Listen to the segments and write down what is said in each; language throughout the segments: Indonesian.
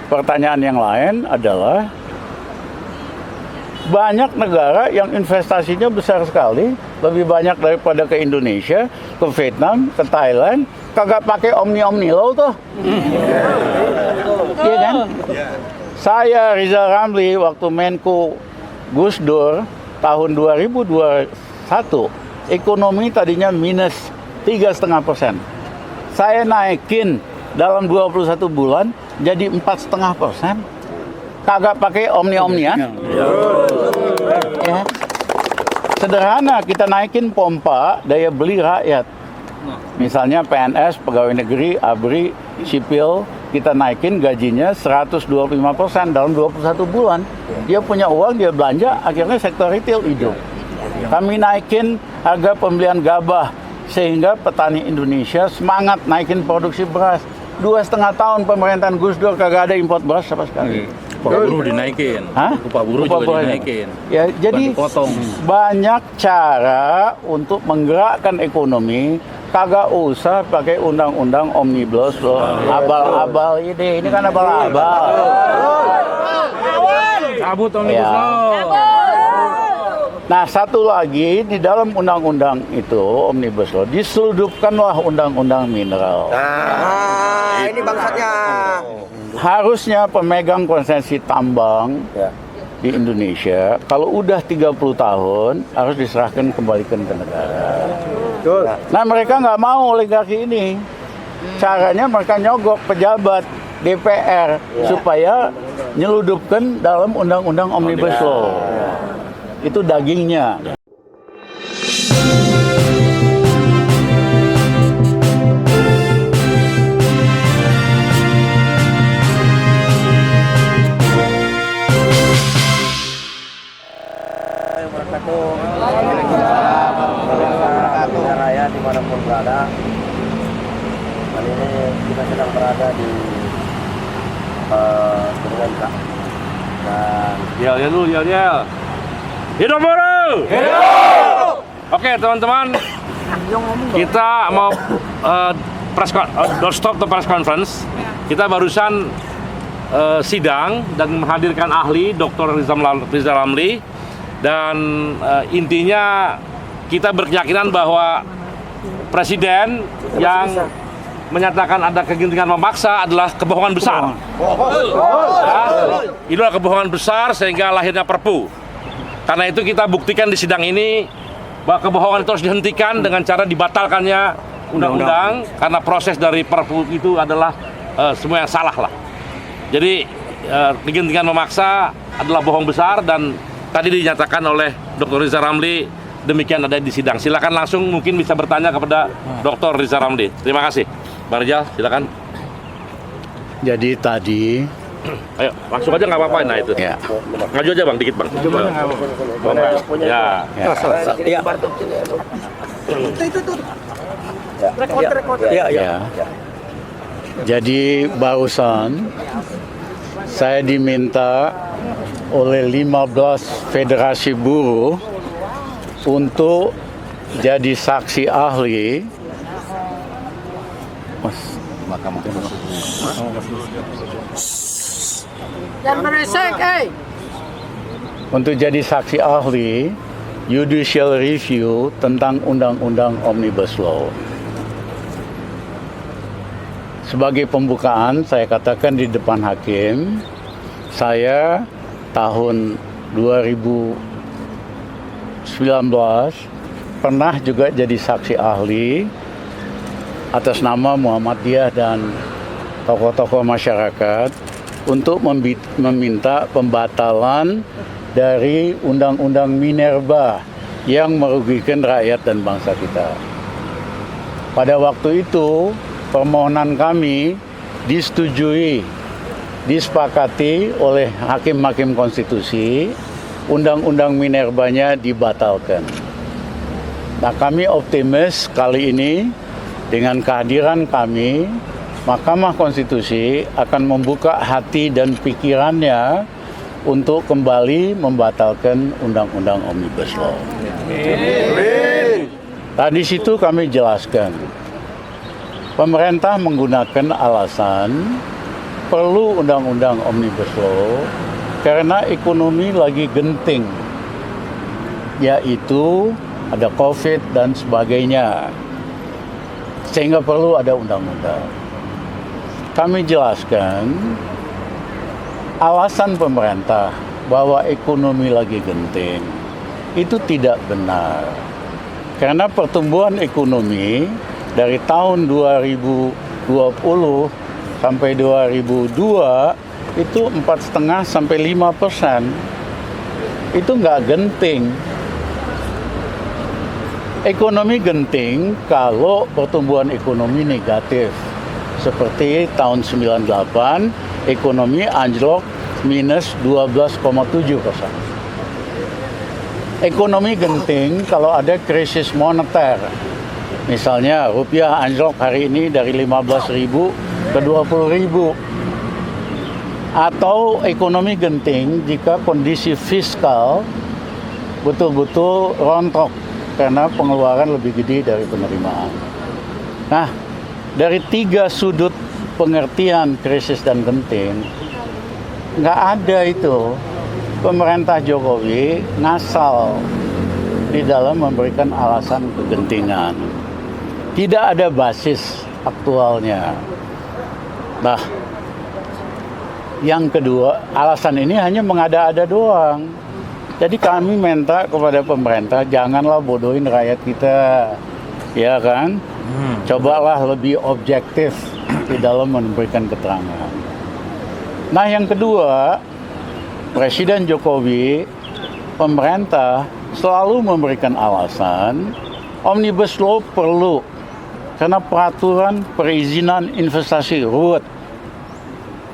pertanyaan yang lain adalah banyak negara yang investasinya besar sekali, lebih banyak daripada ke Indonesia, ke Vietnam, ke Thailand, kagak pakai Omni Law tuh. Iya kan? Saya Rizal Ramli waktu Menko Gus Dur tahun 2021, ekonomi tadinya minus 3,5%. Saya naikin dalam 21 bulan jadi 4,5%. Kagak pakai omni ya. Ya. Sederhana, kita naikin pompa daya beli rakyat. Misalnya PNS, pegawai negeri, ABRI, sipil, kita naikin gajinya 125% dalam 21 bulan. Dia punya uang, dia belanja, akhirnya sektor retail hidup. Kami naikin harga pembelian gabah sehingga petani Indonesia semangat naikin produksi beras. 2,5 tahun pemerintahan Gus Dur kagak ada import beras sama sekali. Upah buruh dinaikin. Upah buruh juga dinaikin. Ya, jadi banyak cara untuk menggerakkan ekonomi. Kagak usah pakai undang-undang omnibus law. Abal-abal ini kan abal-abal. Cabut omnibus law. Nah, satu lagi di dalam undang-undang itu omnibus law diseludupkanlah undang-undang mineral. Nah, ini bangsatnya. Harusnya pemegang konsesi tambang di Indonesia kalau udah 30 tahun harus diserahkan kembalikan ke negara. Nah, mereka nggak mau oligarki ini. Caranya mereka nyogok pejabat DPR supaya nyeludupkan dalam undang-undang omnibus law. Itu dagingnya. Raya dimanapun berada. Kali ini kita sedang berada di Gedung MK. Dan Yel. Hidup buruh! Hidup! Oke teman-teman, kita mau doorstop the press conference. Kita barusan sidang dan menghadirkan ahli Dr. Rizal Ramli. Dan intinya kita berkeyakinan bahwa presiden yang menyatakan ada kegentingan memaksa adalah kebohongan besar. Itu adalah kebohongan besar sehingga lahirnya Perpu. Karena itu kita buktikan di sidang ini bahwa kebohongan itu harus dihentikan dengan cara dibatalkannya undang-undang karena proses dari Perpu itu adalah semua yang salah lah. Jadi kegentingan memaksa adalah bohong besar dan tadi dinyatakan oleh Dr. Rizal Ramli demikian ada di sidang. Silakan langsung mungkin bisa bertanya kepada Dr. Rizal Ramli. Terima kasih. Bang Rizal, silakan. Jadi tadi ayo langsung aja nggak apa-apa. Nah itu ya. Maju aja bang, dikit bang. Ya. Jadi barusan saya diminta oleh 15 federasi buruh untuk jadi saksi ahli Mahkamah Jangan berisik, untuk jadi saksi ahli judicial review tentang undang-undang omnibus law. Sebagai pembukaan saya katakan di depan hakim, saya tahun 2019 pernah juga jadi saksi ahli atas nama Muhammadiyah dan tokoh-tokoh masyarakat untuk meminta pembatalan dari Undang-Undang Minerba yang merugikan rakyat dan bangsa kita. Pada waktu itu permohonan kami disetujui, disepakati oleh hakim-hakim konstitusi, Undang-Undang Minerbanya dibatalkan. Nah, kami optimis kali ini dengan kehadiran kami, Mahkamah Konstitusi akan membuka hati dan pikirannya untuk kembali membatalkan Undang-Undang Omnibus Law. Tadi situ kami jelaskan, pemerintah menggunakan alasan perlu undang-undang Omnibus Law karena ekonomi lagi genting, yaitu ada COVID dan sebagainya, sehingga perlu ada undang-undang. Kami jelaskan alasan pemerintah bahwa ekonomi lagi genting itu tidak benar. Karena pertumbuhan ekonomi dari tahun 2020 sampai 2002 itu 4,5 sampai 5%. Itu nggak genting. Ekonomi genting kalau pertumbuhan ekonomi negatif. Seperti tahun 98, ekonomi anjlok minus 12,7%. Ekonomi genting kalau ada krisis moneter. Misalnya rupiah anjlok hari ini dari 15.000 ke 20.000. Atau ekonomi genting jika kondisi fiskal betul-betul rontok karena pengeluaran lebih gede dari penerimaan. Nah, dari 3 sudut pengertian krisis dan genting, nggak ada itu pemerintah Jokowi ngasal di dalam memberikan alasan kegentingan. Tidak ada basis aktualnya. Nah, yang kedua, alasan ini hanya mengada-ada doang. Jadi kami minta kepada pemerintah, janganlah bodohin rakyat kita, ya kan? Cobalah lebih objektif di dalam memberikan keterangan. Nah, yang kedua, Presiden Jokowi, pemerintah selalu memberikan alasan Omnibus Law perlu karena peraturan perizinan investasi ruwet.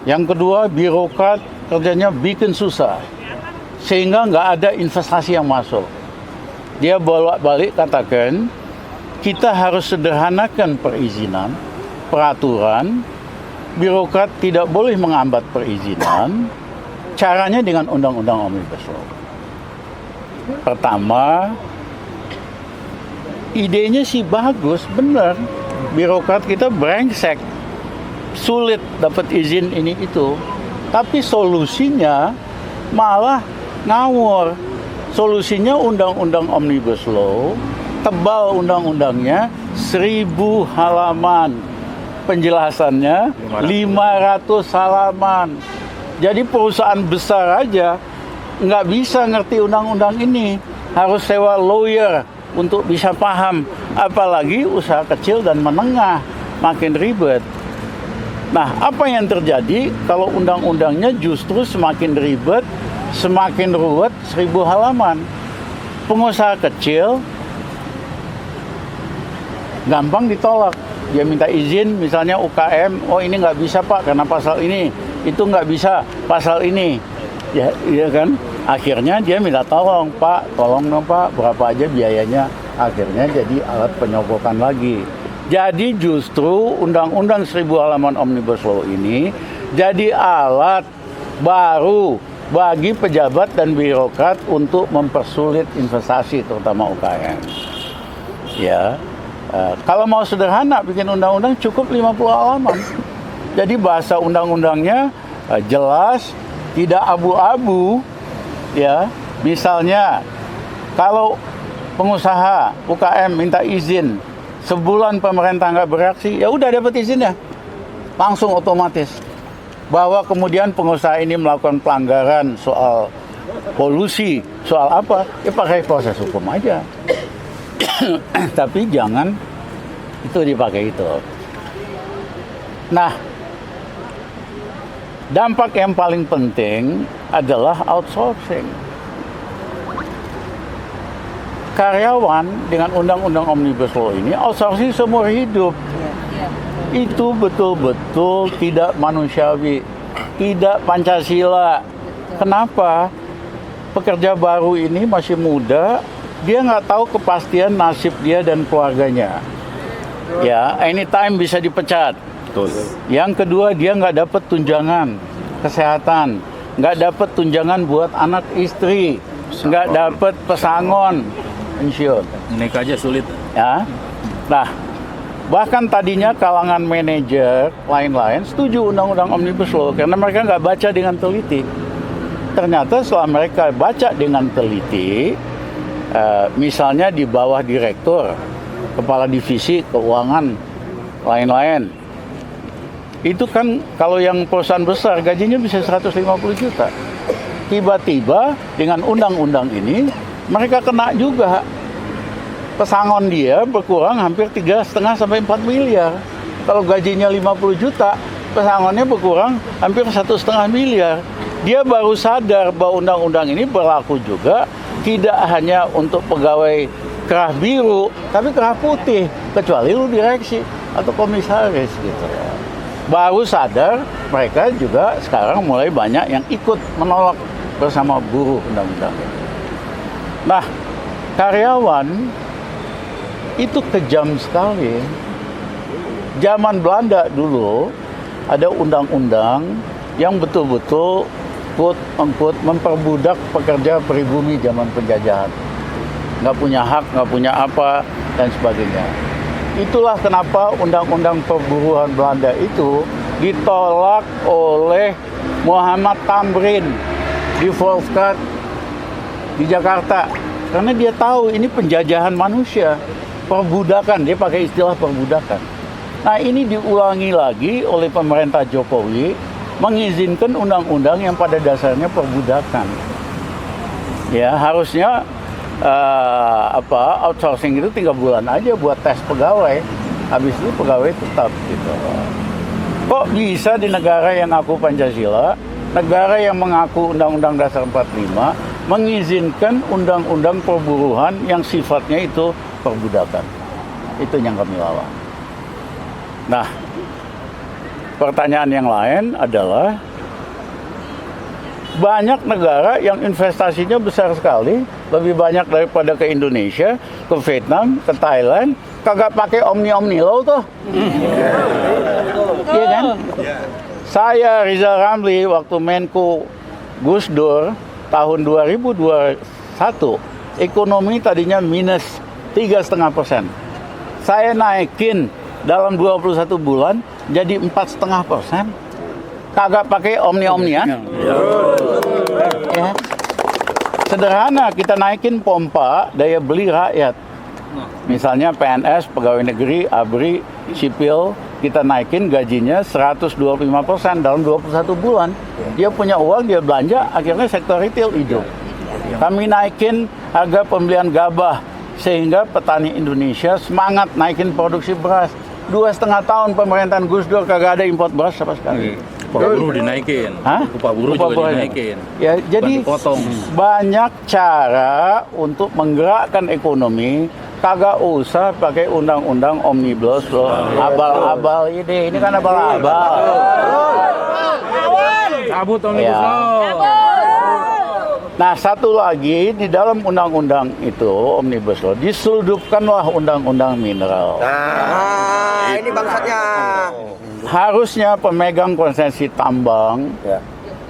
Yang kedua, birokrat kerjanya bikin susah sehingga nggak ada investasi yang masuk. Dia bolak-balik katakan kita harus sederhanakan perizinan, peraturan, birokrat tidak boleh menghambat perizinan. Caranya dengan undang-undang Omnibus Law. Pertama, idenya sih bagus, benar. Birokrat kita brengsek, sulit dapat izin ini itu. Tapi solusinya malah ngawur. Solusinya undang-undang Omnibus Law, tebal undang-undangnya 1.000 halaman. Penjelasannya 500 halaman. Jadi perusahaan besar aja nggak bisa ngerti undang-undang ini. Harus sewa lawyer untuk bisa paham. Apalagi usaha kecil dan menengah, makin ribet. Nah, apa yang terjadi kalau undang-undangnya justru semakin ribet, semakin ruwet, 1.000 halaman. Pengusaha kecil gampang ditolak. Dia minta izin, misalnya UKM, oh ini nggak bisa Pak karena pasal ini, itu nggak bisa pasal ini, ya kan? Akhirnya dia minta tolong Pak, tolong dong Pak, berapa aja biayanya? Akhirnya jadi alat penyogokan lagi. Jadi justru undang-undang 1.000 halaman Omnibus Law ini jadi alat baru bagi pejabat dan birokrat untuk mempersulit investasi, terutama UKM. Ya. Kalau mau sederhana bikin undang-undang cukup 50 halaman. Jadi bahasa undang-undangnya jelas, tidak abu-abu, ya. Misalnya kalau pengusaha UKM minta izin, sebulan pemerintah nggak bereaksi, ya udah dapat izinnya, langsung otomatis. Bahwa kemudian pengusaha ini melakukan pelanggaran soal polusi, soal apa, ya pakai proses hukum aja. Tapi jangan itu dipakai itu. Nah, dampak yang paling penting adalah outsourcing. Karyawan dengan undang-undang Omnibus Law ini outsourcing seumur hidup. Itu betul-betul tidak manusiawi, tidak Pancasila. Kenapa? Pekerja baru ini masih muda, dia nggak tahu kepastian nasib dia dan keluarganya. Ya, anytime bisa dipecat. Betul. Yang kedua, dia nggak dapat tunjangan kesehatan, nggak dapat tunjangan buat anak istri, nggak dapat pesangon, pensiun. Naik aja sulit. Ya, nah, Bahkan tadinya kalangan manajer lain-lain setuju undang-undang Omnibus Law karena mereka nggak baca dengan teliti. Ternyata setelah mereka baca dengan teliti, misalnya di bawah direktur, kepala divisi, keuangan, lain-lain, itu kan kalau yang perusahaan besar gajinya bisa 150 juta. Tiba-tiba dengan undang-undang ini mereka kena juga. Pesangon dia berkurang hampir 3,5 sampai 4 miliar. Kalau gajinya 50 juta, pesangonnya berkurang hampir 1,5 miliar. Dia baru sadar bahwa undang-undang ini berlaku juga tidak hanya untuk pegawai kerah biru, tapi kerah putih, kecuali lu direksi atau komisaris gitu. Baru sadar mereka juga sekarang mulai banyak yang ikut menolak bersama buruh undang-undang ini. Nah, karyawan itu kejam sekali. Zaman Belanda dulu ada undang-undang yang betul-betul quote-unquote memperbudak pekerja pribumi zaman penjajahan. Nggak punya hak, nggak punya apa, dan sebagainya. Itulah kenapa undang-undang perburuan Belanda itu ditolak oleh Muhammad Tamrin di Volkskrant di Jakarta. Karena dia tahu ini penjajahan manusia. Perbudakan, dia pakai istilah perbudakan. Nah, ini diulangi lagi oleh pemerintah Jokowi mengizinkan undang-undang yang pada dasarnya perbudakan. Ya, harusnya outsourcing itu 3 bulan aja buat tes pegawai. Habis itu pegawai tetap gitu. Kok bisa di negara yang ngaku Pancasila, negara yang mengaku Undang-Undang Dasar 45 mengizinkan undang-undang perburuhan yang sifatnya itu perbudakan. Itu yang kami lawan. Nah, pertanyaan yang lain adalah banyak negara yang investasinya besar sekali, lebih banyak daripada ke Indonesia, ke Vietnam, ke Thailand, kagak pakai Omni Law tuh. Iya kan? Saya Rizal Ramli waktu Menko Gus Dur tahun 2021, ekonomi tadinya minus 3,5%. Saya naikin dalam 21 bulan jadi 4,5%. Kagak pakai omni-omnian. Ya. Sederhana, kita naikin pompa daya beli rakyat. Misalnya PNS, pegawai negeri, ABRI, sipil, kita naikin gajinya 125% dalam 21 bulan. Dia punya uang, dia belanja, akhirnya sektor retail hidup. Kami naikin harga pembelian gabah sehingga petani Indonesia semangat naikin produksi beras. 2,5 tahun pemerintahan Gus Dur kagak ada import beras sama sekali. Upah buruh dinaikin. Hah? Upah buruh juga dinaikin. Ya, jadi dipotong. banyak cara untuk menggerakkan ekonomi. Kagak usah pakai undang-undang Omnibus Law. Abal-abal ini kan abal-abal. Cabut Omnibus Ya. Law. Nah, satu lagi di dalam undang-undang itu Omnibus Law diseludupkanlah undang-undang mineral. Nah, ini bangsatnya. Harusnya pemegang konsesi tambang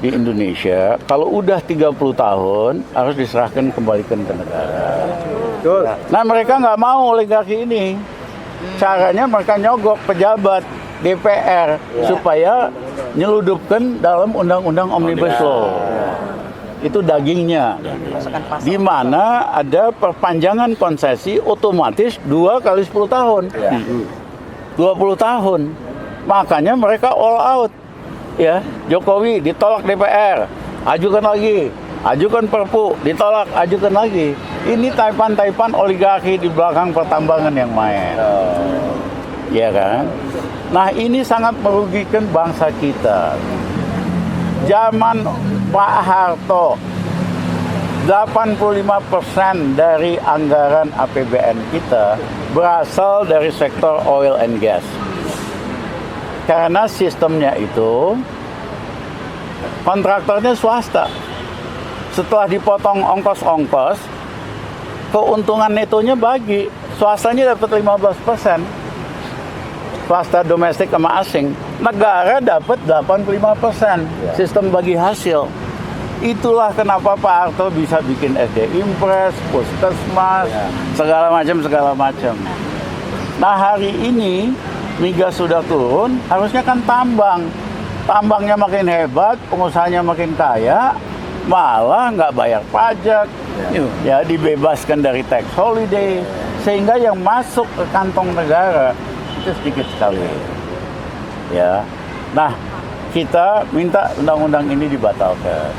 di Indonesia kalau udah 30 tahun harus diserahkan kembalikan ke negara. Nah, mereka nggak mau oligarki ini. Caranya mereka nyogok pejabat DPR supaya nyeludupkan dalam undang-undang Omnibus Law. Itu dagingnya, di mana ada perpanjangan konsesi otomatis 2 kali 10 tahun, 20 tahun. Makanya mereka all out. Ya, Jokowi ditolak DPR, ajukan lagi, ajukan Perpu, ditolak, ajukan lagi. Ini taipan-taipan oligarki di belakang pertambangan yang main. Ya kan? Nah, ini sangat merugikan bangsa kita. Zaman Pak Harto, 85% dari anggaran APBN kita berasal dari sektor oil and gas. Karena sistemnya itu kontraktornya swasta. Setelah dipotong ongkos-ongkos, keuntungan netonya bagi. Swastanya dapat 15%. Swasta domestik sama asing. Negara dapat 85%. Sistem bagi hasil. Itulah kenapa Pak Harto bisa bikin SD Impres, Puskesmas, segala macam. Nah hari ini migas sudah turun, harusnya kan tambangnya makin hebat, pengusahanya makin kaya, malah nggak bayar pajak, ya dibebaskan dari tax holiday, sehingga yang masuk ke kantong negara itu sedikit sekali. Ya, nah kita minta undang-undang ini dibatalkan.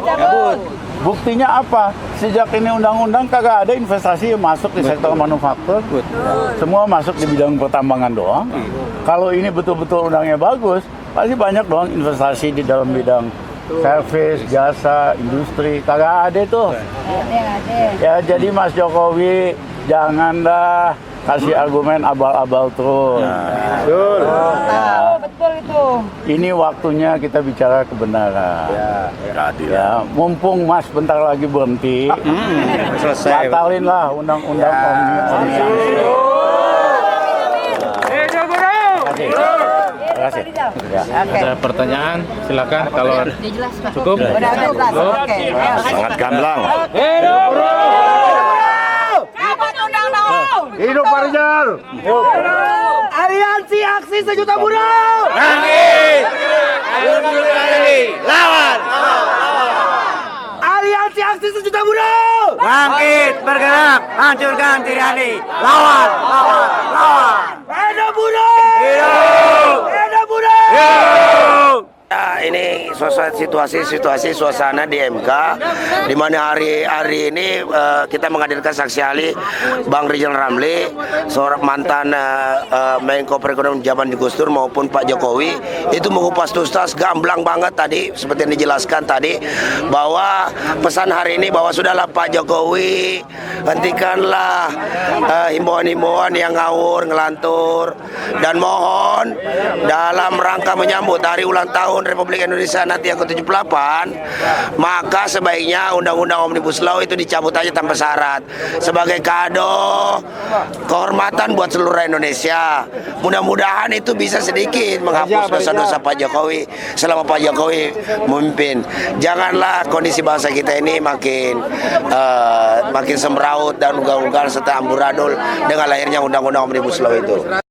Cabut. Buktinya apa? Sejak ini undang-undang kagak ada investasi yang masuk di sektor manufaktur. Semua masuk di bidang pertambangan doang. Kalau ini betul-betul undangnya bagus, pasti banyak dong investasi di dalam bidang service, jasa, industri. Kagak ada tuh. Ya jadi Mas Jokowi janganlah kasih argumen abal-abal terus. Betul itu. Ini waktunya kita bicara kebenaran. Ya, mumpung Mas bentar lagi berhenti, batalinlah undang-undang Omnibus. Terima kasih. Ya. Ada pertanyaan? Silakan kalau cukup. Sangat gamblang. Kapan undang-undang? Hidup Pak Rizal. Aliansi Aksi Sejuta Buruh. Bangkit. Lawan. Aliansi Aksi Sejuta Buruh. Bangkit, bergerak, hancurkan tirani. Lawan. Hidup buruh. Hidup buruh. Ya, ini suasana di MK, di mana hari ini kita menghadirkan saksi ahli Bang Rizal Ramli, seorang mantan Menko Perekonomian zaman Gus Dur maupun Pak Jokowi, itu mengupas tuntas gamblang banget tadi, seperti yang dijelaskan tadi, bahwa pesan hari ini bahwa sudahlah Pak Jokowi, hentikanlah himbauan-himbauan yang ngawur, ngelantur, dan mohon dalam rangka menyambut hari ulang tahun Republik Indonesia nanti yang ke-78, maka sebaiknya undang-undang Omnibus Law itu dicabut aja tanpa syarat sebagai kado kehormatan buat seluruh Indonesia. Mudah-mudahan itu bisa sedikit menghapus dosa-dosa Pak Jokowi selama Pak Jokowi memimpin. Janganlah kondisi bangsa kita ini makin semraut dan ugal-ugal serta amburadul dengan lahirnya undang-undang Omnibus Law itu.